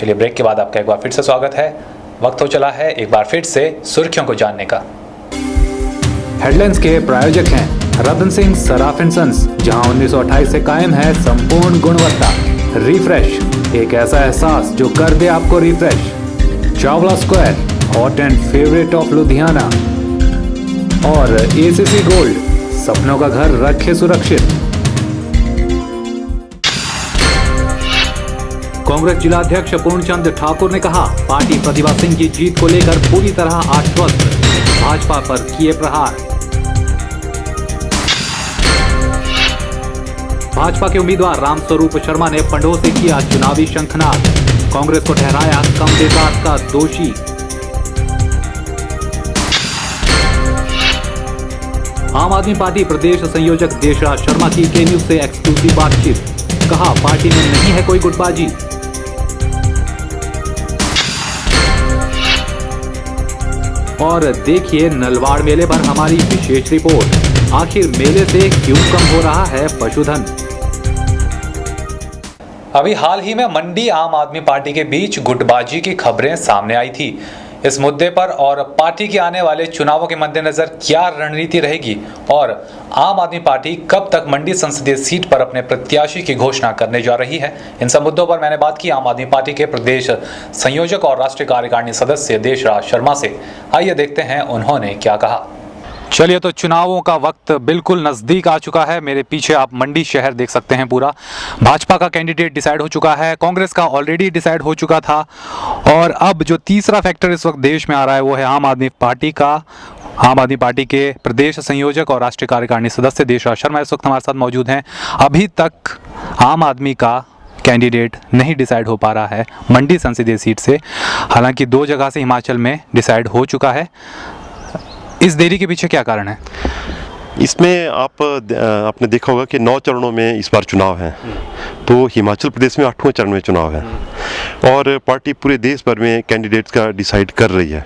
चलिए ब्रेक के बाद आपका एक बार फिर से स्वागत है। वक्त हो चला है एक बार फिर से सुर्खियों को जानने का। हेडलाइंस के प्रायोजक हैं रतन सिंह सराफ एंड सन्स, जहां 1928 से कायम है संपूर्ण गुणवत्ता। रिफ्रेश, एक ऐसा एहसास जो कर दे आपको refresh. Chawla square, hot and favourite of Ludhiana. और एसीसी गोल्ड, सपनों का घर रखे सुरक्षित। कांग्रेस जिलाध्यक्ष पूर्णचंद ठाकुर ने कहा, पार्टी प्रतिभा सिंह की जीत को लेकर पूरी तरह आश्वस्त, भाजपा पर किए प्रहार। भाजपा के उम्मीदवार रामस्वरूप शर्मा ने फंडों से किया चुनावी शंखनाद, कांग्रेस को ठहराया कम विकास का दोषी। आम आदमी पार्टी प्रदेश संयोजक देशराज शर्मा की के न्यूज से एक्सक्लूसिव बातचीत, कहा पार्टी में नहीं है कोई गुटबाजी। और देखिए नलवाड़ मेले पर हमारी विशेष रिपोर्ट, आखिर मेले से क्यों कम हो रहा है पशुधन। अभी हाल ही में मंडी आम आदमी पार्टी के बीच गुटबाजी की खबरें सामने आई थी। इस मुद्दे पर और पार्टी के आने वाले चुनावों के मद्देनजर क्या रणनीति रहेगी और आम आदमी पार्टी कब तक मंडी संसदीय सीट पर अपने प्रत्याशी की घोषणा करने जा रही है, इन सब मुद्दों पर मैंने बात की आम आदमी पार्टी के प्रदेश संयोजक और राष्ट्रीय कार्यकारिणी सदस्य देशराज शर्मा से। आइए देखते हैं उन्होंने क्या कहा। चलिए, तो चुनावों का वक्त बिल्कुल नज़दीक आ चुका है। मेरे पीछे आप मंडी शहर देख सकते हैं पूरा। भाजपा का कैंडिडेट डिसाइड हो चुका है, कांग्रेस का ऑलरेडी डिसाइड हो चुका था और अब जो तीसरा फैक्टर इस वक्त देश में आ रहा है वो है आम आदमी पार्टी का। आम आदमी पार्टी के प्रदेश संयोजक और राष्ट्रीय कार्यकारिणी सदस्य देशराज शर्मा इस वक्त हमारे साथ मौजूद हैं। अभी तक आम आदमी का कैंडिडेट नहीं डिसाइड हो पा रहा है मंडी संसदीय सीट से, हालांकि 2 जगह से हिमाचल में डिसाइड हो चुका है। इस देरी के पीछे क्या कारण है? इसमें आपने देखा होगा कि 9 चरणों में इस बार चुनाव है, तो हिमाचल प्रदेश में 8वें चरण में चुनाव है और पार्टी पूरे देश भर में कैंडिडेट्स का डिसाइड कर रही है।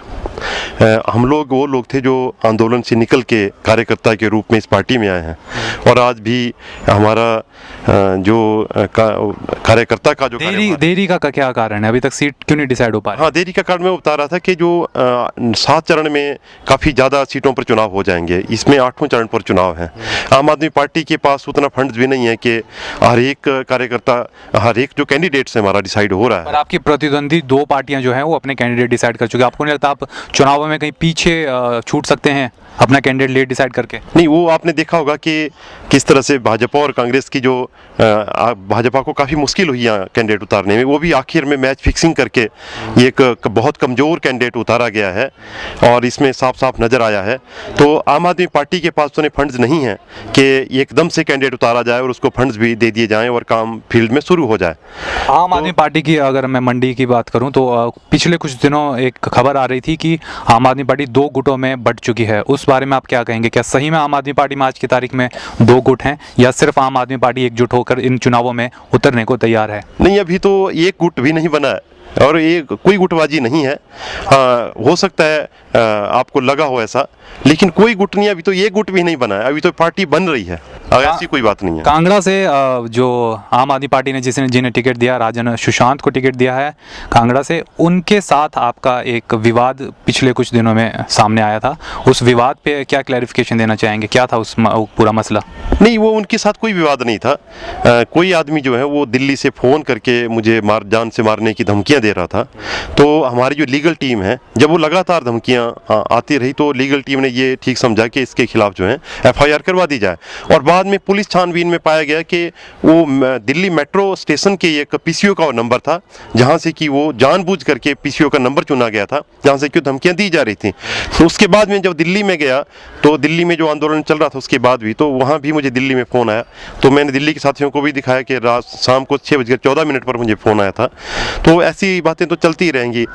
हम लोग वो लोग थे जो आंदोलन से निकल के कार्यकर्ता के रूप में इस पार्टी में आए हैं और आज भी हमारा जो कार्यकर्ता का जो देरी का क्या कारण है? अभी तक सीट क्यों नहीं डिसाइड हो पा रही? हाँ, देरी का कारण मैं बता रहा था कि जो 7 चरण में काफ़ी ज़्यादा सीटों पर चुनाव हो जाएंगे, इसमें 8वें चरण पर चुनाव है। आम आदमी पार्टी के पास उतना फंड्स भी नहीं है कि हर एक कार्यकर्ता, हर एक जो कैंडिडेट्स है हमारा डिसाइड हो रहा है। पर आपकी प्रतिद्वंदी 2 पार्टियां जो हैं वो अपने कैंडिडेट डिसाइड कर चुके हैं, आपको नहीं लगता आप चुनावों में कहीं पीछे छूट सकते हैं अपना कैंडिडेट लेट डिसाइड करके? नहीं, वो आपने देखा होगा कि किस तरह से भाजपा और कांग्रेस की जो भाजपा को काफ़ी मुश्किल हुई है कैंडिडेट उतारने में, वो भी आखिर में मैच फिक्सिंग करके एक बहुत कमज़ोर कैंडिडेट उतारा गया है और इसमें साफ साफ नज़र आया है। तो आम आदमी पार्टी के पास तो फंड्स नहीं है कि एकदम से कैंडिडेट उतारा जाए और उसको फंड्स भी दे दिए जाएँ और काम फील्ड में शुरू हो जाए। आम आदमी पार्टी की अगर मैं मंडी की बात करूँ तो पिछले कुछ दिनों एक खबर आ रही थी कि आम आदमी पार्टी 2 गुटों में बंट चुकी है, उस बारे में आप क्या कहेंगे? क्या सही में आम आदमी पार्टी में आज की तारीख में 2 गुट हैं या सिर्फ आम आदमी पार्टी एकजुट होकर इन चुनावों में उतरने को तैयार है? नहीं, अभी तो एक गुट भी नहीं बना है और ये कोई गुटबाजी नहीं है। हो सकता है आपको लगा हो ऐसा, लेकिन कोई गुट नहीं, अभी तो ये गुट भी नहीं बना है, अभी तो पार्टी बन रही है, ऐसी कोई बात नहीं है। कांगड़ा से जो आम आदमी पार्टी ने जिन्हें टिकट दिया, राजन सुशांत को टिकट दिया है कांगड़ा से, उनके साथ आपका एक विवाद पिछले कुछ दिनों में सामने आया था। उस विवाद पे क्या क्लैरिफिकेशन देना चाहेंगे? क्या था उस पूरा मसला? नहीं, वो उनके साथ कोई विवाद नहीं था। कोई आदमी जो है वो दिल्ली से फ़ोन करके मुझे जान से मारने की धमकियाँ दे रहा था। तो हमारी जो लीगल टीम है, जब वो लगातार धमकियाँ आती रही तो लीगल टीम ने ये ठीक समझा कि इसके खिलाफ जो है FIR करवा दी जाए और बाद में पुलिस छानबीन में पाया गया कि वो दिल्ली मेट्रो स्टेशन के एक PCO का नंबर था, जहाँ से कि वो जानबूझ करके PCO का नंबर चुना गया था, जहाँ से कि धमकियाँ दी जा रही थी। तो उसके बाद में जब दिल्ली में गया तो दिल्ली में जो आंदोलन चल रहा था उसके बाद भी, तो वहाँ भी मुझे दिल्ली में फ़ोन आया, तो मैंने दिल्ली के साथियों को भी दिखाया कि रात शाम को 6:14 पर मुझे फ़ोन आया था। तो ऐसी बातें तो चलती ही रहेंगी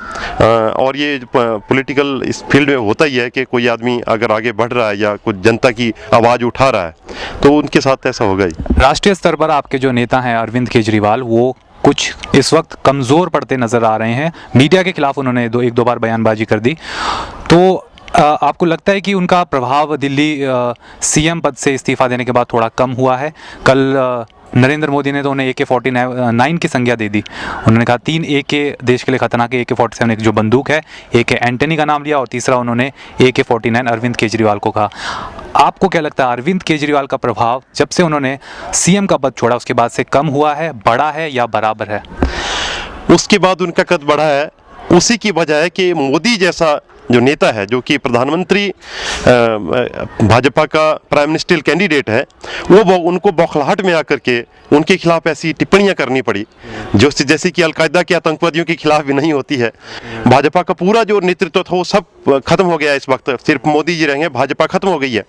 और ये पॉलिटिकल इस फील्ड में होता ही है कि कोई आदमी अगर आगे बढ़ रहा है या कुछ जनता की आवाज़ उठा रहा है तो उनके साथ ऐसा होगा ही। राष्ट्रीय स्तर पर आपके जो नेता हैं अरविंद केजरीवाल, वो कुछ इस वक्त कमज़ोर पड़ते नज़र आ रहे हैं। मीडिया के खिलाफ उन्होंने 1-2 बार बयानबाजी कर दी। तो आपको लगता है कि उनका प्रभाव दिल्ली सीएम पद से इस्तीफा देने के बाद थोड़ा कम हुआ है? कल नरेंद्र मोदी ने तो उन्हें AK-49 की संज्ञा दे दी। उन्होंने कहा 3 AK देश के लिए खतरनाक AK-47 एक जो बंदूक है, एक एंटनी का नाम लिया और तीसरा उन्होंने AK-49 अरविंद केजरीवाल को कहा। आपको क्या लगता है अरविंद केजरीवाल का प्रभाव जब से उन्होंने सीएम का पद छोड़ा उसके बाद से कम हुआ है, बढ़ा है या बराबर है? उसके बाद उनका कद बढ़ा है। उसी की वजह है कि मोदी जैसा जो नेता है, जो कि प्रधानमंत्री भाजपा का प्राइम मिनिस्टर कैंडिडेट है, वो उनको बौखलाहट में आकर के उनके खिलाफ ऐसी टिप्पणियां करनी पड़ी जो जैसे कि अलकायदा के आतंकवादियों के खिलाफ भी नहीं होती है। भाजपा का पूरा जो नेतृत्व था वो सब खत्म हो गया है इस वक्त, सिर्फ मोदी जी रहेंगे, भाजपा खत्म हो गई है।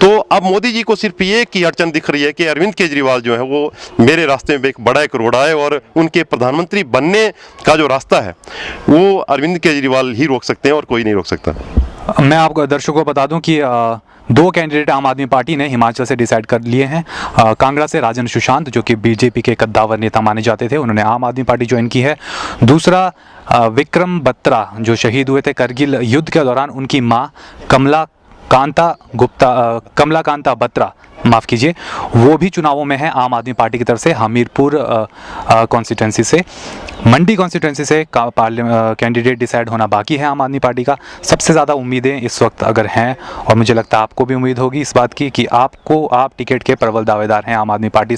तो अब मोदी जी को सिर्फ ये की अड़चन दिख रही है कि अरविंद केजरीवाल जो है वो मेरे रास्ते में एक बड़ा एक रोड़ा है और उनके प्रधानमंत्री बनने का जो रास्ता है वो अरविंद केजरीवाल ही रोक सकते हैं और कोई नहीं रोक सकता। मैं आपको दर्शकों को बता दूं कि 2 कैंडिडेट आम आदमी पार्टी ने हिमाचल से डिसाइड कर लिए हैं। कांगड़ा से राजन सुशांत जो कि बीजेपी के कद्दावर नेता माने जाते थे, उन्होंने आम आदमी पार्टी ज्वाइन की है। दूसरा विक्रम बत्रा जो शहीद हुए थे करगिल युद्ध के दौरान, उनकी मां कमला कांता बत्रा, माफ़ कीजिए, वो भी चुनावों में है आम आदमी पार्टी की तरफ से। हमीरपुर कॉन्स्टिट्यूंसी से, मंडी कॉन्स्टिट्यूंसी से कैंडिडेट डिसाइड होना बाकी है आम आदमी पार्टी का। सबसे ज़्यादा उम्मीदें इस वक्त अगर हैं, और मुझे लगता है आपको भी उम्मीद होगी इस बात की कि आप टिकट के प्रबल दावेदार हैं आम आदमी पार्टी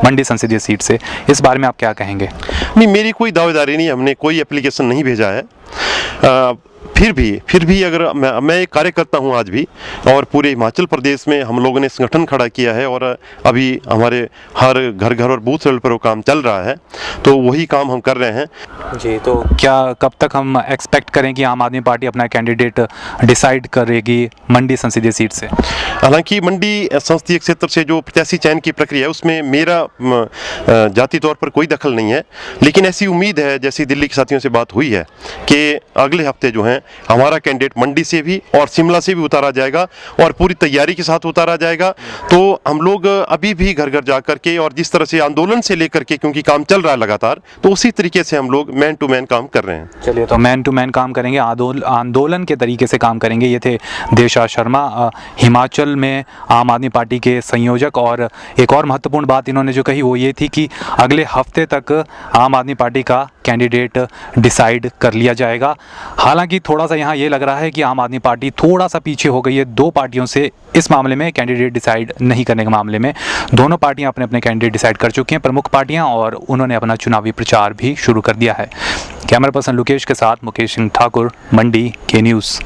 मंडी संसदीय सीट से, इस बारे में आप क्या कहेंगे? नहीं, मेरी कोई दावेदारी नहीं, हमने कोई एप्लीकेशन नहीं भेजा है। फिर भी अगर मैं एक कार्यकर्ता हूं आज भी, और पूरे हिमाचल प्रदेश में हम लोगों ने संगठन खड़ा किया है और अभी हमारे हर घर और बूथ लेवल पर वो काम चल रहा है, तो वही काम हम कर रहे हैं जी। तो क्या कब तक हम एक्सपेक्ट करें कि आम आदमी पार्टी अपना कैंडिडेट डिसाइड करेगी मंडी संसदीय सीट से? हालांकि मंडी संसदीय क्षेत्र से जो प्रत्याशी चयन की प्रक्रिया है उसमें मेरा जाति तौर पर कोई दखल नहीं है, लेकिन ऐसी उम्मीद है, जैसी दिल्ली के साथियों से बात हुई है, कि अगले हफ्ते जो है हमारा कैंडिडेट मंडी से भी और शिमला से भी उतारा जाएगा और पूरी तैयारी के साथ उतारा जाएगा। तो हम लोग अभी भी घर घर जा करके, और जिस तरह से आंदोलन से लेकर के, क्योंकि काम चल रहा है लगातार, तो उसी तरीके से हम लोग मैन टू मैन काम कर रहे हैं। चलिए, तो मैन टू मैन काम करेंगे, आंदोलन के तरीके से काम करेंगे। ये थे देवशाह शर्मा, हिमाचल में आम आदमी पार्टी के संयोजक। और एक और महत्वपूर्ण बात इन्होंने जो कही वो ये थी कि अगले हफ्ते तक आम आदमी पार्टी का कैंडिडेट डिसाइड कर लिया जाएगा। हालांकि थोड़ा सा यहाँ ये लग रहा है कि आम आदमी पार्टी थोड़ा सा पीछे हो गई है 2 पार्टियों से इस मामले में, कैंडिडेट डिसाइड नहीं करने के मामले में। दोनों पार्टियां अपने अपने कैंडिडेट डिसाइड कर चुकी हैं, प्रमुख पार्टियां, और उन्होंने अपना चुनावी प्रचार भी शुरू कर दिया है। कैमरा पर्सन लोकेश के साथ मुकेश सिंह ठाकुर, मंडी के न्यूज़।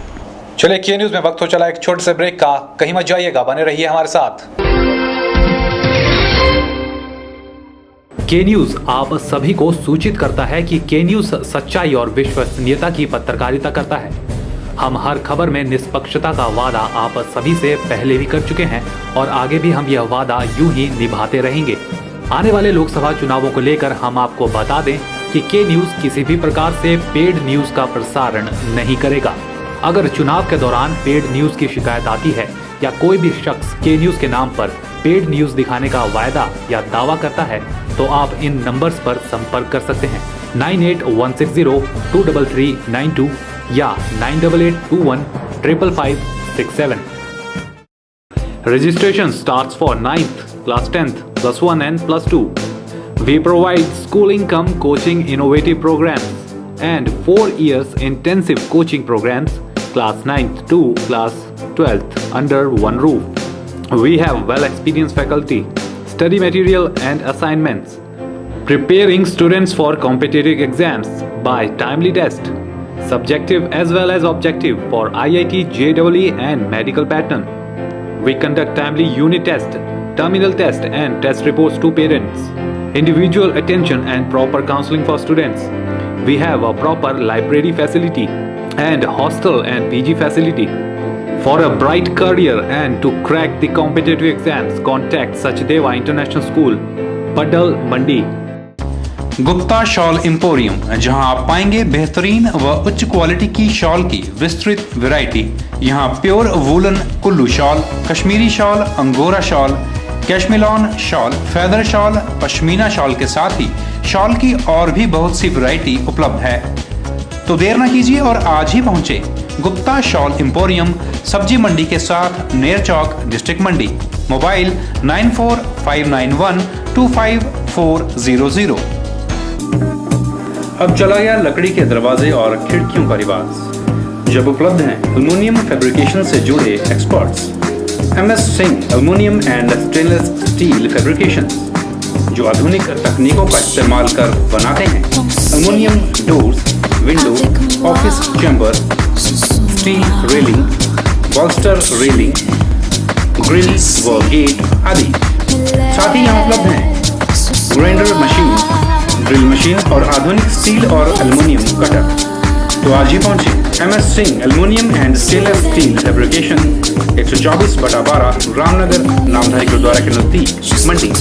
चलिए, के न्यूज़ में वक्त हो चला एक छोटे से ब्रेक का, कहीं मत जाइएगा, बने रहिए हमारे साथ। के न्यूज़ आप सभी को सूचित करता है कि के न्यूज़ सच्चाई और विश्वसनीयता की पत्रकारिता करता है। हम हर खबर में निष्पक्षता का वादा आप सभी से पहले भी कर चुके हैं और आगे भी हम यह वादा यूं ही निभाते रहेंगे। आने वाले लोकसभा चुनावों को लेकर हम आपको बता दें कि के न्यूज़ किसी भी प्रकार से पेड न्यूज़ का प्रसारण नहीं करेगा। अगर चुनाव के दौरान पेड न्यूज़ की शिकायत आती है या कोई भी शख्स के न्यूज़ के नाम पर पेड न्यूज़ दिखाने का वायदा या दावा करता है तो आप इन नंबर्स पर संपर्क कर सकते हैं 9816023392 या 9882155567। Registration starts for 9th, class 10th, plus 1 and plus 2. We provide school income coaching innovative programs and 4 years intensive coaching programs, class 9th to class 12th under one roof. We have well-experienced faculty, study material and assignments, preparing students for competitive exams by timely test, subjective as well as objective for IIT, JEE and medical pattern. We conduct timely unit test, terminal test and test reports to parents, individual attention and proper counseling for students. We have a proper library facility and hostel and PG facility. For a bright career and to crack the competitive exams, contact Sachdeva International School, Padal, Mandi. Gupta shawl emporium, जहां आप पाएंगे बेहतरीन व उच्च quality की shawl की विस्तृत वैरायटी। यहां pure woollen Kullu shawl, Kashmiri shawl, Angora shawl, Cashmilon shawl, feather shawl, pashmina shawl के साथ ही शॉल की और भी बहुत सी वैरायटी उपलब्ध है। तो देर न कीजिए और आज ही पहुंचे गुप्ता शॉल एम्पोरियम, सब्जी मंडी के साथ नेर चौक, डिस्ट्रिक्ट मंडी। मोबाइल 9459125400। अब चला गया लकड़ी के दरवाजे और खिड़कियों का रिवाज, जब उपलब्ध हैं एल्युमिनियम फैब्रिकेशन से जुड़े experts MS Singh aluminium and stainless steel fabrication, जो आधुनिक तकनीकों का इस्तेमाल कर बनाते हैं aluminium doors, window, office chamber, steel railing, बॉल्स्टर railing, grill व गेट आदि। साथ ही यहाँ उपलब्ध हैं ग्राइंडर मशीन, ड्रिल मशीन और आधुनिक स्टील और एल्युमिनियम कटर। तो आज ही पहुंचे MS Singh aluminium and stainless steel fabrication, 124/12 Ramnagar, Namdhari gurdwara के नजदीक, मंडी।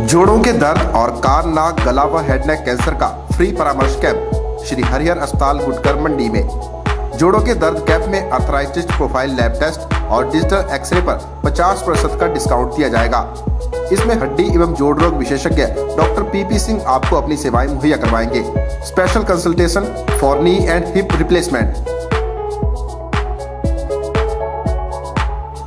जोड़ों के दर्द और कान, नाक, गला व हेडनेक कैंसर का फ्री परामर्श कैंप श्री हरिहर अस्पताल गुटकर मंडी में। जोड़ों के दर्द कैंप में अर्थराइटिस प्रोफाइल लैब टेस्ट और डिजिटल एक्सरे पर 50% का डिस्काउंट दिया जाएगा। इसमें हड्डी एवं जोड़ रोग विशेषज्ञ डॉक्टर PP सिंह आपको अपनी सेवाएं मुहैया करवाएंगे। Special consultation for knee and hip replacement.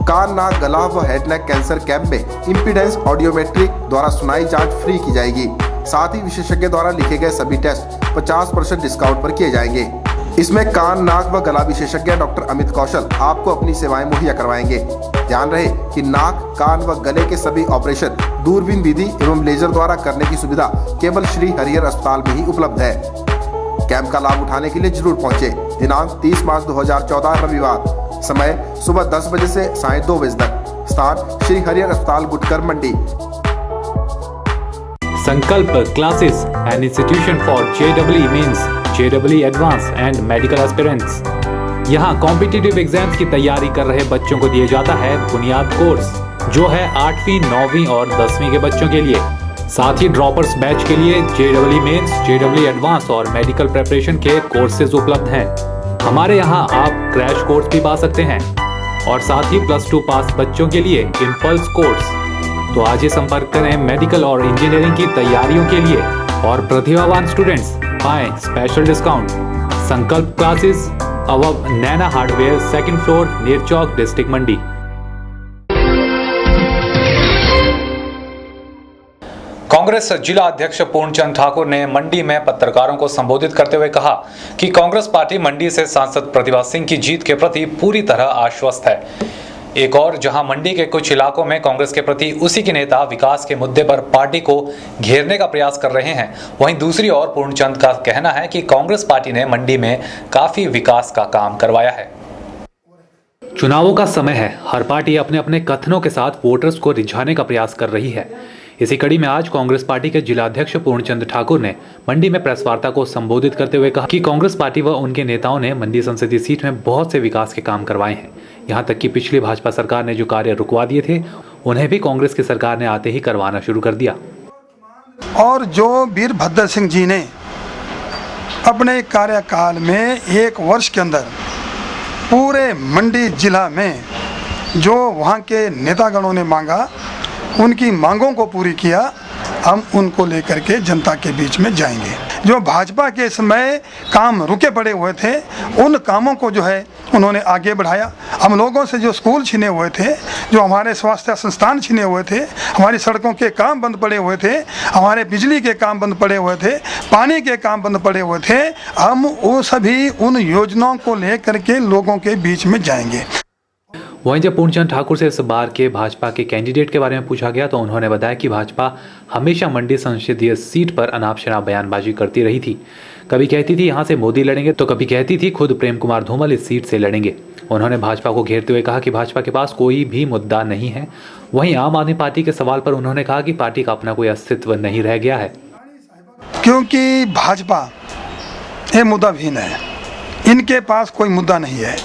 कान, नाक, गला व हेडनेक कैंसर कैंप में इम्पीडेंस ऑडियोमेट्री द्वारा सुनाई जांच फ्री की जाएगी। साथ ही विशेषज्ञ द्वारा लिखे गए सभी टेस्ट 50% डिस्काउंट पर किए जाएंगे। इसमें कान, नाक व गला विशेषज्ञ डॉक्टर अमित कौशल आपको अपनी सेवाएं मुहैया करवाएंगे। ध्यान रहे कि नाक, कान व गले के सभी ऑपरेशन दूरबीन विधि एवं लेजर द्वारा करने की सुविधा केवल श्री हरिहर अस्पताल में ही उपलब्ध है। कैंप का लाभ उठाने के लिए जरूर पहुंचे। दिनांक 30 मार्च 2014 रविवार। समय सुबह 10 बजे से सायं 2 बजे तक। स्थान श्री हरिहर अस्पताल गुटकर मंडी। संकल्प classes, an institution for JEE means JEE Advanced and Medical Aspirants। यहाँ कॉम्पिटिटिव एग्जाम्स की तैयारी कर रहे बच्चों को दिया जाता है बुनियाद कोर्स, जो है 8वीं, 9वीं और 10वीं के बच्चों के लिए। साथ ही ड्रॉपर्स बैच के लिए JEE मेंस, JEE एडवांस और मेडिकल प्रिपरेशन के कोर्सेज उपलब्ध हैं। हमारे यहाँ आप क्रैश कोर्स भी पा सकते हैं और साथ ही +2 पास बच्चों के लिए इम्पल्स कोर्स। तो आज ही संपर्क करें मेडिकल और इंजीनियरिंग की तैयारियों के लिए और प्रतिभावान स्टूडेंट्स पाएं स्पेशल डिस्काउंट। संकल्प क्लासेस अबव नैना हार्डवेयर, 2nd फ्लोर, नेर चौक, डिस्ट्रिक्ट मंडी। कांग्रेस जिला अध्यक्ष पूर्णचंद ठाकुर ने मंडी में पत्रकारों को संबोधित करते हुए कहा कि कांग्रेस पार्टी मंडी से सांसद प्रतिभा सिंह की जीत के प्रति पूरी तरह आश्वस्त है। एक और जहां मंडी के कुछ इलाकों में कांग्रेस के प्रति उसी के नेता विकास के मुद्दे पर पार्टी को घेरने का प्रयास कर रहे हैं, वहीं दूसरी ओर पूर्णचंद का कहना है कि कांग्रेस पार्टी ने मंडी में काफी विकास का काम करवाया है। चुनावों का समय है, हर पार्टी अपने अपने कथनों के साथ वोटर्स को रिझाने का प्रयास कर रही है। इसी कड़ी में आज कांग्रेस पार्टी के जिला अध्यक्ष पूर्णचंद ठाकुर ने मंडी में प्रेस वार्ता को संबोधित करते हुए कहा कि कांग्रेस पार्टी व उनके नेताओं ने मंडी संसदीय सीट में बहुत से विकास के काम करवाए हैं। यहां तक कि पिछली भाजपा सरकार ने जो कार्य रुकवा दिए थे, उन्हें भी कांग्रेस की सरकार ने आते ही करवाना शुरू कर दिया। और जो वीरभद्र सिंह जी ने अपने कार्यकाल में 1 वर्ष के अंदर पूरे मंडी जिला में जो वहाँ के नेतागणों ने मांगा, उनकी मांगों को पूरी किया। हम उनको लेकर के जनता के बीच में जाएंगे। जो भाजपा के समय काम रुके पड़े हुए थे, उन कामों को जो है उन्होंने आगे बढ़ाया। हम लोगों से जो स्कूल छीने हुए थे, जो हमारे स्वास्थ्य संस्थान छीने हुए थे, हमारी सड़कों के काम बंद पड़े हुए थे, हमारे बिजली के काम बंद पड़े हुए थे, पानी के काम बंद पड़े हुए थे, हम वो सभी उन योजनाओं को लेकर के लोगों के बीच में जाएंगे। वहीं जब पूर्णचंद ठाकुर से इस बार के भाजपा के कैंडिडेट के बारे में पूछा गया तो उन्होंने बताया कि भाजपा हमेशा मंडी संसदीय सीट पर अनाप शनाप बयानबाजी करती रही थी। कभी कहती थी यहाँ से मोदी लड़ेंगे, तो कभी कहती थी खुद प्रेम कुमार धूमल इस सीट से लड़ेंगे। उन्होंने भाजपा को घेरते हुए कहा कि भाजपा के पास कोई भी मुद्दा नहीं है। वहीं आम आदमी पार्टी के सवाल पर उन्होंने कहा कि पार्टी का अपना कोई अस्तित्व नहीं रह गया है, क्योंकि भाजपा ये मुद्दाहीन है, इनके पास कोई मुद्दा नहीं है।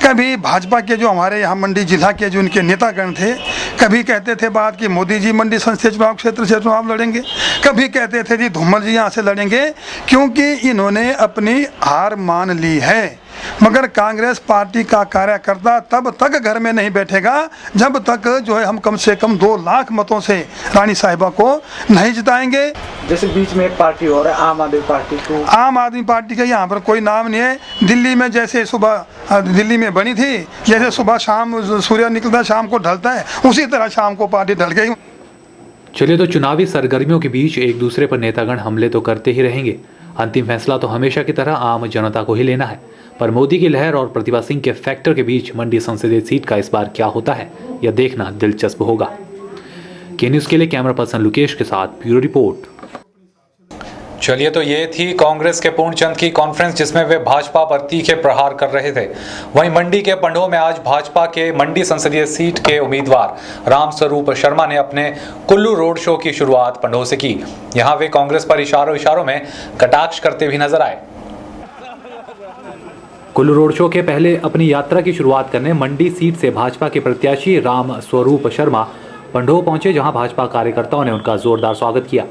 कभी भाजपा के जो हमारे यहाँ मंडी जिला के जो इनके नेतागण थे, कभी कहते थे बात कि मोदी जी मंडी संसदीय चुनाव क्षेत्र से चुनाव लड़ेंगे, कभी कहते थे जी धूमल जी यहाँ से लड़ेंगे, क्योंकि इन्होंने अपनी हार मान ली है। मगर कांग्रेस पार्टी का कार्यकर्ता तब तक घर में नहीं बैठेगा जब तक जो है हम कम से कम 2 लाख मतों से रानी साहिबा को नहीं जिताएंगे। जैसे बीच में एक पार्टी और है आम आदमी पार्टी, तो आम आदमी पार्टी का यहाँ पर कोई नाम नहीं है। दिल्ली में जैसे सुबह दिल्ली में बनी थी, जैसे सुबह शाम सूर्य निकलता है शाम को ढलता है, उसी तरह शाम को पार्टी ढल गई। चलिए, तो चुनावी सरगर्मियों के बीच एक दूसरे पर नेतागण हमले तो करते ही रहेंगे। अंतिम फैसला तो हमेशा की तरह आम जनता को ही लेना है। पर मोदी की लहर और प्रतिभा सिंह के फैक्टर के बीच मंडी संसदीय सीट का इस बार क्या होता है, यह देखना दिलचस्प होगा। के न्यूज़ के लिए कैमरा पर्सन लुकेश के साथ ब्यूरो रिपोर्ट। चलिए, तो ये थी कांग्रेस के पूर्णचंद की कॉन्फ्रेंस जिसमें वे भाजपा पर तीखे प्रहार कर रहे थे। वहीं मंडी के पंडोह में आज भाजपा के मंडी संसदीय सीट के उम्मीदवार रामस्वरूप शर्मा ने अपने कुल्लू रोड शो की शुरुआत पंडोह से की। यहां वे कांग्रेस पर इशारों में कटाक्ष करते भी नजर आए। कुल्लू रोड शो के पहले अपनी यात्रा की शुरुआत करने मंडी सीट से भाजपा के प्रत्याशी रामस्वरूप शर्मा पंडोह पहुंचे, जहां भाजपा कार्यकर्ताओं ने उनका जोरदार स्वागत किया।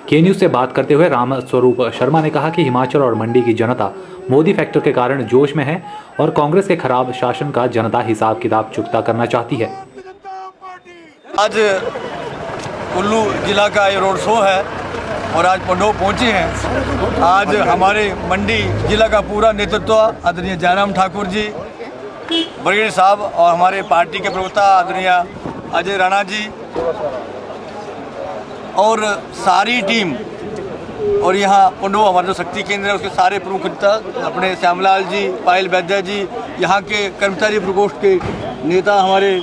के न्यूज़ से बात करते हुए रामस्वरूप शर्मा ने कहा कि हिमाचल और मंडी की जनता मोदी फैक्टर के कारण जोश में है और कांग्रेस के खराब शासन का जनता हिसाब किताब चुकता करना चाहती है। आज कुल्लू जिला का ये रोड शो है और आज पंडोह पहुंचे हैं। आज हमारे मंडी जिला का पूरा नेतृत्व आदरणीय जयराम ठाकुर जी, ब्रिगेडियर साहब और हमारे पार्टी के प्रवक्ता आदरणीय अजय राणा जी और सारी टीम, और यहाँ पंडोह हमारा जो शक्ति केंद्र है उसके सारे प्रमुख अपने श्यामलाल जी, पायल वैद्य जी, यहाँ के कर्मचारी प्रकोष्ठ के नेता हमारे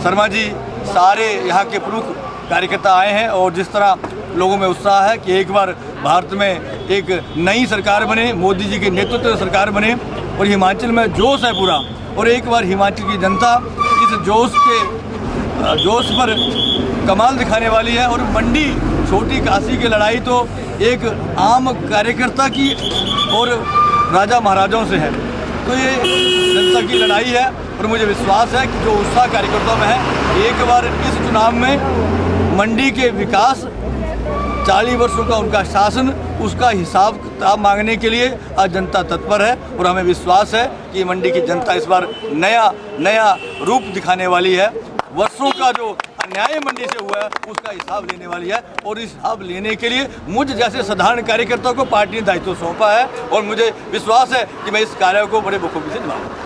शर्मा जी, सारे यहाँ के प्रमुख कार्यकर्ता आए हैं। और जिस तरह लोगों में उत्साह है कि एक बार भारत में एक नई सरकार बने, मोदी जी के नेतृत्व में सरकार बने और हिमाचल में जोश है पूरा, और एक बार हिमाचल की जनता इस जोश पर कमाल दिखाने वाली है। और मंडी छोटी काशी की लड़ाई तो एक आम कार्यकर्ता की और राजा महाराजाओं से है, तो ये जनता की लड़ाई है। और मुझे विश्वास है कि जो उत्साह कार्यकर्ताओं में है, एक बार इस चुनाव में मंडी के विकास, 40 वर्षों का उनका शासन, उसका हिसाब किताब मांगने के लिए आज जनता तत्पर है। और हमें विश्वास है कि मंडी की जनता इस बार नया रूप दिखाने वाली है। वर्षों का जो अन्याय मंडी से हुआ है उसका हिसाब लेने वाली है, और इस हिसाब लेने के लिए मुझ जैसे साधारण कार्यकर्ताओं को पार्टी ने दायित्व सौंपा है और मुझे विश्वास है कि मैं इस कार्य को बड़े बखूबी से निभाऊंगा।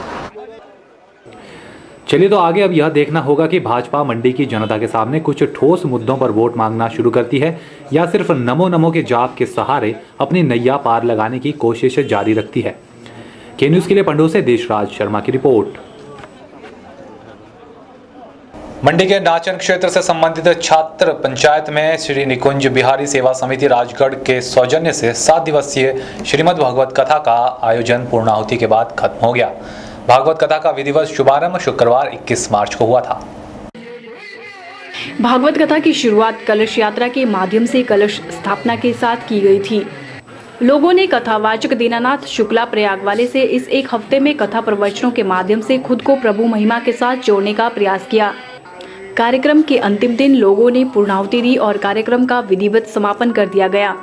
चलिए, तो आगे अब यह देखना होगा कि भाजपा मंडी की जनता के सामने कुछ ठोस मुद्दों पर वोट मांगना शुरू करती है या सिर्फ नमो के जाप के सहारे अपनी नैया पार लगाने की कोशिश जारी रखती है। के न्यूज़ के लिए पंडोह से देशराज शर्मा की रिपोर्ट। मंडी के नाचन क्षेत्र से संबंधित छात्र पंचायत में श्री निकुंज बिहारी सेवा समिति राजगढ़ के सौजन्य से 7 दिवसीय श्रीमद् भागवत कथा का आयोजन पूर्णाहुति के बाद खत्म हो गया। भागवत कथा का विधिवत शुभारंभ शुक्रवार 21 मार्च को हुआ था। भागवत कथा की शुरुआत कलश यात्रा के माध्यम से कलश स्थापना के साथ की गई थी। लोगों ने कथावाचक दीनानाथ शुक्ला प्रयाग वाले से इस एक हफ्ते में कथा प्रवचनों के माध्यम से खुद को प्रभु महिमा के साथ जोड़ने का प्रयास किया। कार्यक्रम के अंतिम दिन लोगों ने पूर्णाहुति दी और कार्यक्रम का विधिवत समापन कर दिया गया।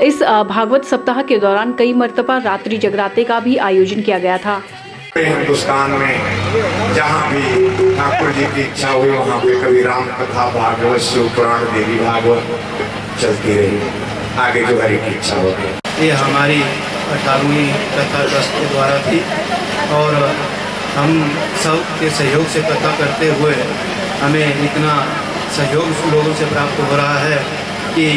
इस भागवत सप्ताह के दौरान कई मर्तबा रात्रि जगराते का भी आयोजन किया गया था। हिंदुस्तान में जहाँ भी ठाकुर जी की इच्छा हुई वहाँ पे कभी राम कथा, भागवत, शिव पुराण, देवी भागवत चलती रही, आगे जो हरि की इच्छा होगी। ये हमारी 18वीं कथा ट्रस्ट के द्वारा थी और हम सब के सहयोग से कथा करते हुए हमें इतना सहयोग लोगों से प्राप्त हो रहा है कि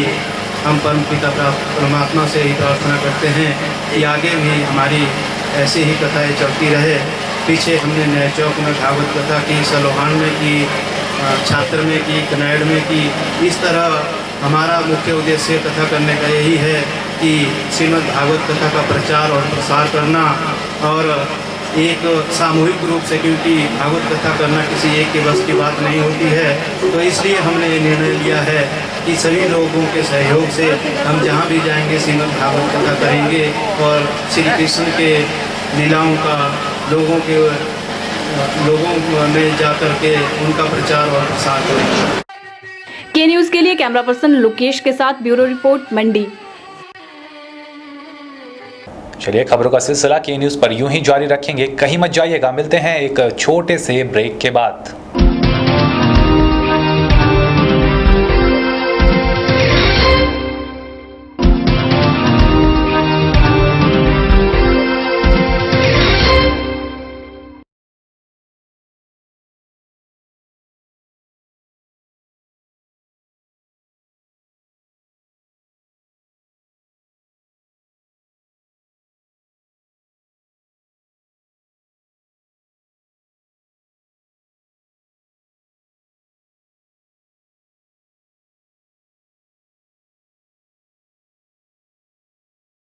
हम परम पिता परमात्मा से ही प्रार्थना करते हैं कि आगे भी हमारी ऐसी ही कथाएं चलती रहे। पीछे हमने नए चौक में भागवत कथा की, सलोहान में की, छात्र में की, कनाड़ में की। इस तरह हमारा मुख्य उद्देश्य कथा करने का यही है कि श्रीमद् भागवत कथा का प्रचार और प्रसार करना, और एक सामूहिक रूप से, क्योंकि भागवत कथा करना किसी एक के बस की बात नहीं होती है, तो इसलिए हमने ये निर्णय लिया है कि सभी लोगों के सहयोग से हम जहाँ भी जाएंगे श्रीमद् भागवत कथा करेंगे और श्री कृष्ण के लीलाओं का लोगों में जा कर के उनका प्रचार और प्रसार करेंगे। के न्यूज़ के लिए कैमरा पर्सन लुकेश के साथ ब्यूरो रिपोर्ट मंडी। चलिए खबरों का सिलसिला के न्यूज़ पर यूं ही जारी रखेंगे, कहीं मत जाइएगा। मिलते हैं एक छोटे से ब्रेक के बाद।